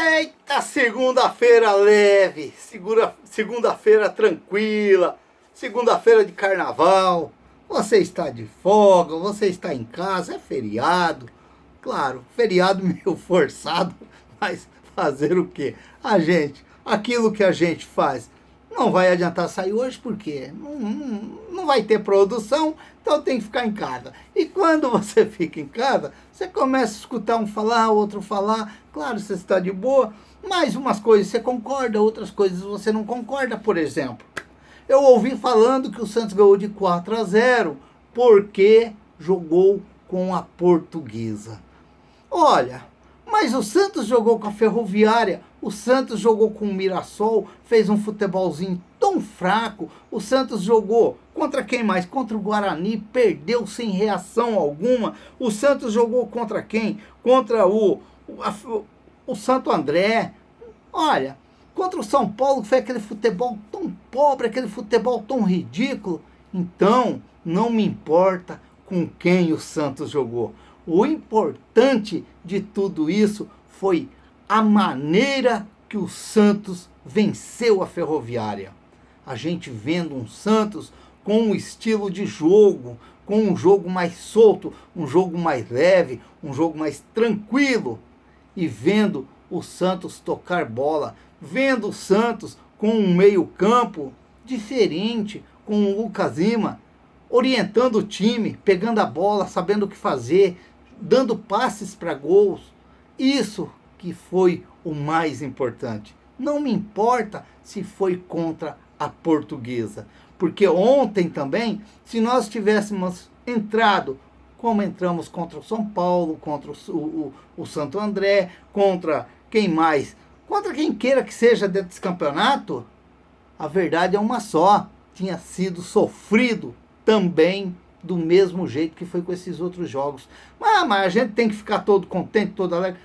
Eita, segunda-feira leve, segunda-feira tranquila, segunda-feira de carnaval. Você está de folga, você está em casa, é feriado. Claro, feriado meio forçado, mas fazer o quê? Aquilo que a gente faz, não vai adiantar sair hoje porque não vai ter produção, então tem que ficar em casa. E quando você fica em casa, você começa a escutar um falar, outro falar. Claro, você está de boa, mas umas coisas você concorda, outras coisas você não concorda. Por exemplo, eu ouvi falando que o Santos ganhou de 4-0 porque jogou com a Portuguesa. Olha, mas o Santos jogou com a Ferroviária, o Santos jogou com o Mirassol, fez um futebolzinho tão fraco. O Santos jogou contra quem mais? Contra o Guarani, perdeu sem reação alguma. O Santos jogou contra quem? Contra o Santo André. Olha, contra o São Paulo foi aquele futebol tão pobre, aquele futebol tão ridículo. Então, não me importa com quem o Santos jogou. O importante de tudo isso foi a maneira que o Santos venceu a Ferroviária. A gente vendo um Santos com um estilo de jogo, com um jogo mais solto, um jogo mais leve, um jogo mais tranquilo. E vendo o Santos tocar bola, vendo o Santos com um meio-campo diferente, com o Lucas Lima orientando o time, pegando a bola, sabendo o que fazer, dando passes para gols. Isso que foi o mais importante. Não me importa se foi contra a Portuguesa, porque ontem também, se nós tivéssemos entrado como entramos contra o São Paulo, contra o Santo André, contra quem mais? Contra quem queira que seja dentro desse campeonato, a verdade é uma só. Tinha sido sofrido também do mesmo jeito que foi com esses outros jogos. Mas a gente tem que ficar todo contente, todo alegre?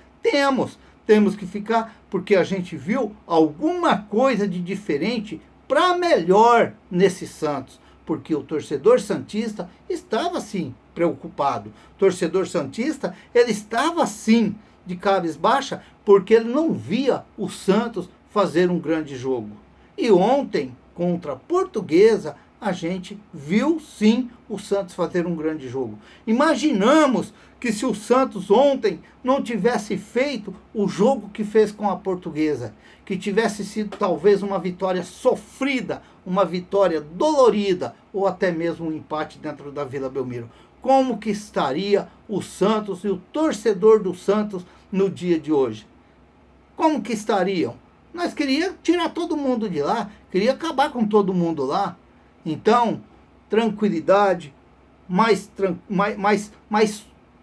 Temos que ficar, porque a gente viu alguma coisa de diferente para melhor nesse Santos. Porque o torcedor santista estava sim preocupado. O torcedor santista, ele estava sim de cabisbaixa, porque ele não via o Santos fazer um grande jogo. E ontem, contra a Portuguesa, a gente viu sim o Santos fazer um grande jogo. Imaginamos que se o Santos ontem não tivesse feito o jogo que fez com a Portuguesa, que tivesse sido talvez uma vitória sofrida, uma vitória dolorida, ou até mesmo um empate dentro da Vila Belmiro, como que estaria o Santos e o torcedor do Santos no dia de hoje? Como que estariam? Nós queríamos tirar todo mundo de lá, queria acabar com todo mundo lá. Então, tranquilidade, mais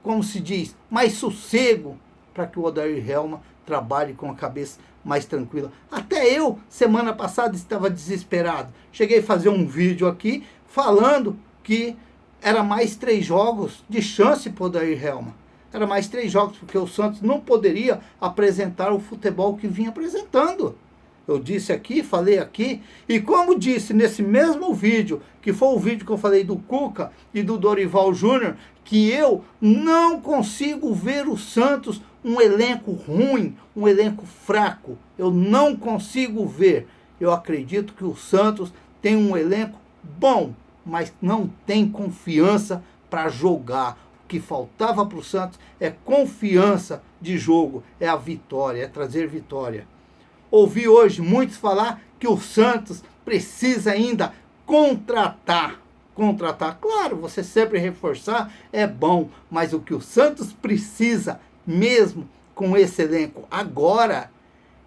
como se diz, mais sossego, para que o Odair Helma trabalhe com a cabeça mais tranquila. Até eu, semana passada, estava desesperado. Cheguei a fazer um vídeo aqui, falando que era mais 3 jogos de chance para o Odair Helma. Era mais 3 jogos, porque o Santos não poderia apresentar o futebol que vinha apresentando. Eu disse aqui, falei aqui, e como disse nesse mesmo vídeo, que foi o vídeo que eu falei do Cuca e do Dorival Júnior, que eu não consigo ver o Santos um elenco ruim, um elenco fraco. Eu não consigo ver. Eu acredito que o Santos tem um elenco bom, mas não tem confiança para jogar. O que faltava para o Santos é confiança de jogo, é a vitória, é trazer vitória. Ouvi hoje muitos falar que o Santos precisa ainda contratar. Claro, você sempre reforçar é bom, mas o que o Santos precisa mesmo com esse elenco agora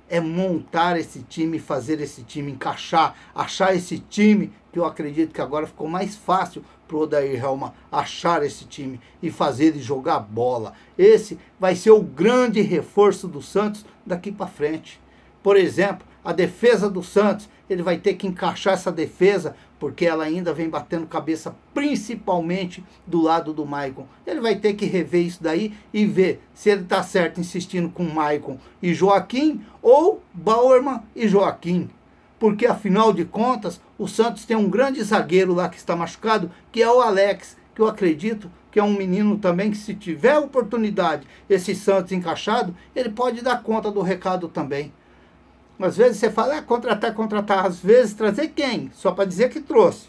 é montar esse time, fazer esse time encaixar, achar esse time, que eu acredito que agora ficou mais fácil para o Odair Helma achar esse time e fazer ele jogar bola. Esse vai ser o grande reforço do Santos daqui para frente. Por exemplo, a defesa do Santos, ele vai ter que encaixar essa defesa, porque ela ainda vem batendo cabeça, principalmente do lado do Maicon. Ele vai ter que rever isso daí e ver se ele está certo insistindo com Maicon e Joaquim, ou Bauerman e Joaquim. Porque, afinal de contas, o Santos tem um grande zagueiro lá que está machucado, que é o Alex, que eu acredito que é um menino também que, se tiver oportunidade, esse Santos encaixado, ele pode dar conta do recado também. Às vezes você fala, contratar. Às vezes trazer quem? Só para dizer que trouxe.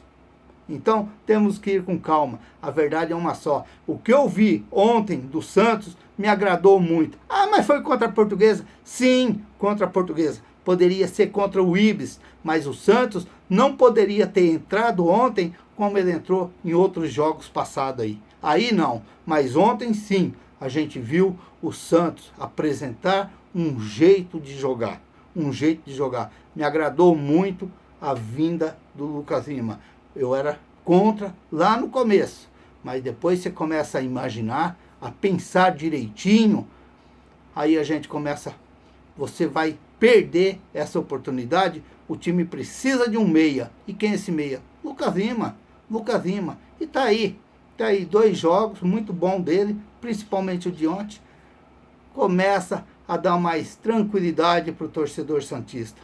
Então, temos que ir com calma. A verdade é uma só. O que eu vi ontem do Santos me agradou muito. Ah, mas foi contra a Portuguesa? Sim, contra a Portuguesa. Poderia ser contra o Ibis, mas o Santos não poderia ter entrado ontem como ele entrou em outros jogos passados aí. Aí não, mas ontem sim, a gente viu o Santos apresentar um jeito de jogar. Um jeito de jogar. Me agradou muito a vinda do Lucas Lima. Eu era contra lá no começo, mas depois você começa a imaginar, a pensar direitinho, aí a gente começa, você vai perder essa oportunidade. O time precisa de um meia. E quem é esse meia? Lucas Lima. E tá aí 2 jogos muito bom dele, principalmente o de ontem. Começa a dar mais tranquilidade para o torcedor santista.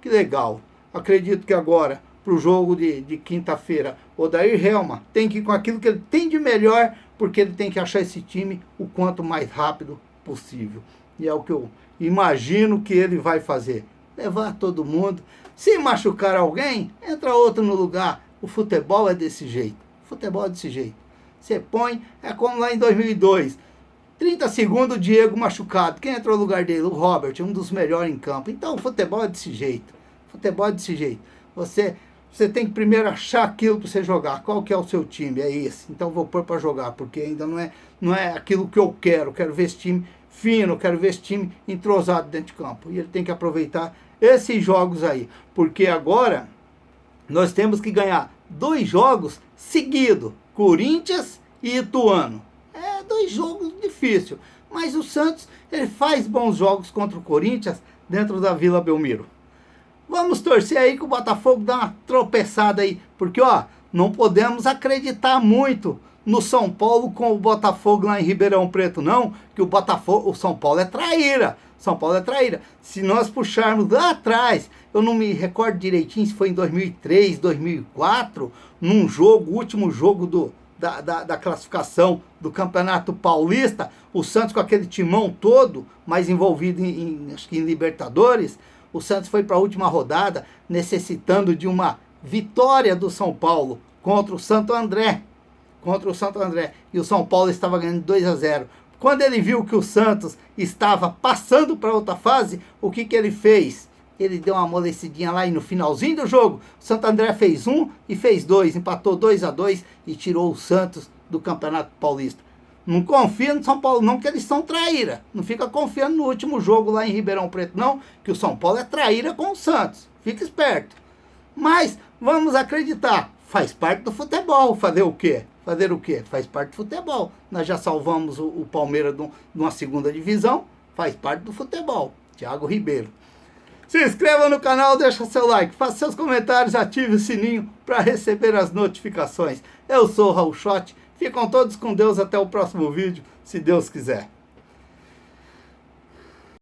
Que legal. Acredito que agora, para o jogo de quinta-feira, o Odair Helma tem que ir com aquilo que ele tem de melhor, porque ele tem que achar esse time o quanto mais rápido possível. E é o que eu imagino que ele vai fazer. Levar todo mundo. Se machucar alguém, entra outro no lugar. O futebol é desse jeito. Você põe, é como lá em 2002. 30 segundos, o Diego machucado. Quem entrou no lugar dele? O Robert, um dos melhores em campo. Então, o futebol é desse jeito. Você tem que primeiro achar aquilo para você jogar. Qual que é o seu time? É esse. Então vou pôr para jogar, porque ainda não é aquilo que eu quero. Quero ver esse time fino, quero ver esse time entrosado dentro de campo. E ele tem que aproveitar esses jogos aí. Porque agora nós temos que ganhar 2 jogos seguidos. Corinthians e Ituano. 2 jogos difíceis. Mas o Santos, ele faz bons jogos contra o Corinthians dentro da Vila Belmiro. Vamos torcer aí que o Botafogo dá uma tropeçada aí. Porque, não podemos acreditar muito no São Paulo com o Botafogo lá em Ribeirão Preto, não. Que o São Paulo é traíra. Se nós puxarmos lá atrás, eu não me recordo direitinho se foi em 2003, 2004, num jogo, o último jogo da classificação do Campeonato Paulista, o Santos com aquele timão todo, mais envolvido acho que em Libertadores. O Santos foi para a última rodada necessitando de uma vitória do São Paulo contra o Santo André. E o São Paulo estava ganhando 2-0. Quando ele viu que o Santos estava passando para outra fase, o que ele fez? Ele deu uma amolecidinha lá e no finalzinho do jogo, o Santo André fez 1 e fez 2, empatou 2-2 e tirou o Santos do Campeonato Paulista. Não confia no São Paulo não, que eles são traíra. Não fica confiando no último jogo lá em Ribeirão Preto não, que o São Paulo é traíra com o Santos. Fica esperto. Mas vamos acreditar, faz parte do futebol. Fazer o quê? Faz parte do futebol. Nós já salvamos o Palmeiras de uma segunda divisão, faz parte do futebol. Thiago Ribeiro. Se inscreva no canal, deixa seu like, faça seus comentários, ative o sininho para receber as notificações. Eu sou o Raul Schott. Ficam todos com Deus, até o próximo vídeo, se Deus quiser.